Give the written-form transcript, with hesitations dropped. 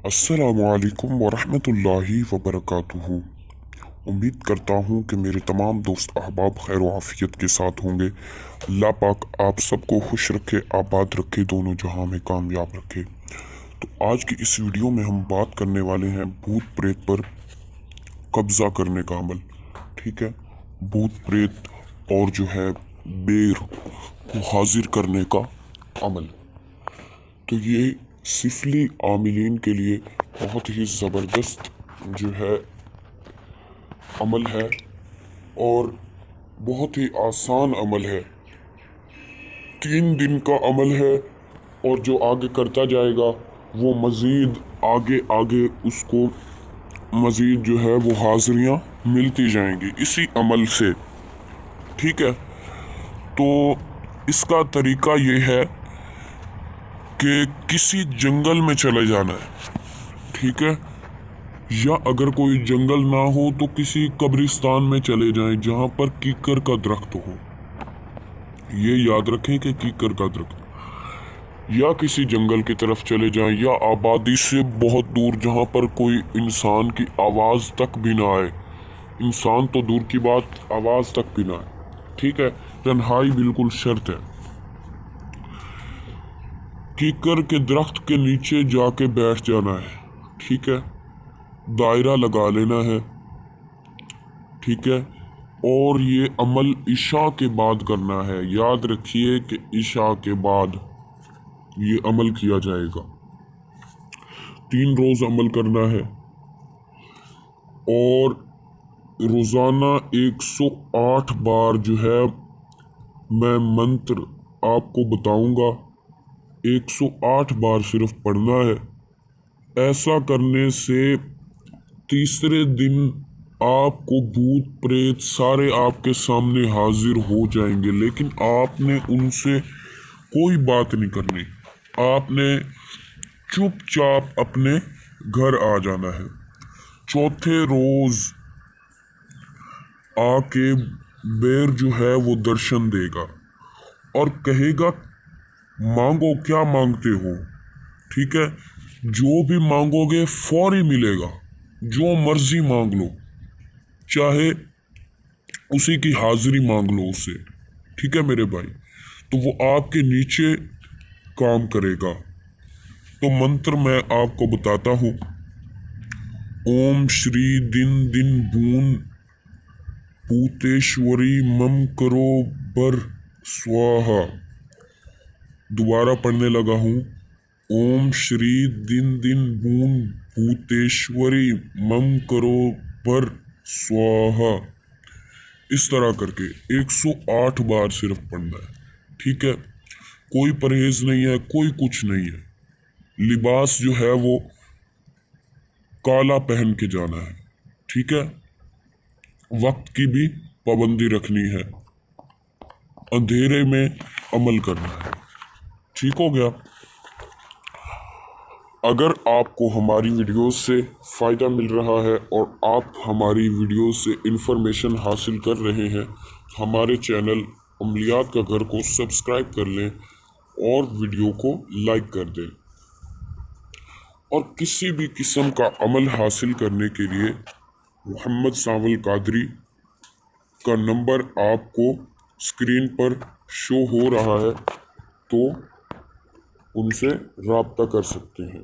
अस्सलामुअलैकुम वरहमतुल्लाहि वबरकातुहू। उम्मीद करता हूँ कि मेरे तमाम दोस्त अहबाब खैर व आफियत के साथ होंगे। अल्लाह पाक आप सबको खुश रखे, आबाद रखे, दोनों जहां में कामयाब रखे। तो आज की इस वीडियो में हम बात करने वाले हैं भूत प्रेत पर कब्जा करने का अमल। ठीक है, भूत प्रेत और जो है बेर को हाजिर करने का अमल। तो ये सिफली आमिलीन के लिए बहुत ही ज़बरदस्त जो है अमल है और बहुत ही आसान अमल है। 3 दिन का अमल है और जो आगे करता जाएगा वो मज़ीद आगे आगे उसको मज़ीद जो है वो हाज़िरियाँ मिलती जाएंगी इसी अमल से। ठीक है, तो इसका तरीका ये है कि किसी जंगल में चले जाना है। ठीक है, या अगर कोई जंगल ना हो तो किसी कब्रिस्तान में चले जाएं जहां पर कीकर का दरख्त हो। ये याद रखें कि कीकर का दरख्त, या किसी जंगल की तरफ चले जाएं या आबादी से बहुत दूर जहां पर कोई इंसान की आवाज़ तक भी ना आए। इंसान तो दूर की बात, आवाज़ तक भी ना आए। ठीक है, तन्हाई बिल्कुल शर्त है। कीकर के दरख्त के नीचे जाके बैठ जाना है। ठीक है, दायरा लगा लेना है। ठीक है, और ये अमल इशा के बाद करना है। याद रखिए कि इशा के बाद ये अमल किया जाएगा। 3 रोज़ अमल करना है और रोज़ाना 108 बार जो है मैं मंत्र आपको बताऊंगा, 108 बार सिर्फ पढ़ना है। ऐसा करने से तीसरे दिन आपको भूत प्रेत सारे आपके सामने हाजिर हो जाएंगे, लेकिन आपने उनसे कोई बात नहीं करनी। आपने चुपचाप अपने घर आ जाना है। चौथे रोज आके बेर जो है वो दर्शन देगा और कहेगा मांगो, क्या मांगते हो। ठीक है, जो भी मांगोगे फौरी मिलेगा। जो मर्जी मांग लो, चाहे उसी की हाजिरी मांग लो उससे। ठीक है मेरे भाई, तो वो आपके नीचे काम करेगा। तो मंत्र मैं आपको बताता हूँ। ओम श्री दिन दिन बून भूतेश्वरी मम करो बर स्वाहा। दोबारा पढ़ने लगा हूँ। ओम श्री दिन दिन बून भूतेश्वरी मम करो बर स्वाहा। इस तरह करके 108 बार सिर्फ पढ़ना है। ठीक है, कोई परहेज नहीं है, कोई कुछ नहीं है। लिबास जो है वो काला पहन के जाना है। ठीक है, वक्त की भी पाबंदी रखनी है, अंधेरे में अमल करना है। ठीक हो गया। अगर आपको हमारी वीडियोस से फ़ायदा मिल रहा है और आप हमारी वीडियोस से इंफॉर्मेशन हासिल कर रहे हैं, हमारे चैनल अमलियात का घर को सब्सक्राइब कर लें और वीडियो को लाइक कर दें। और किसी भी किस्म का अमल हासिल करने के लिए मोहम्मद सावल कादरी का नंबर आपको स्क्रीन पर शो हो रहा है, तो उनसे राब्ता कर सकते हैं।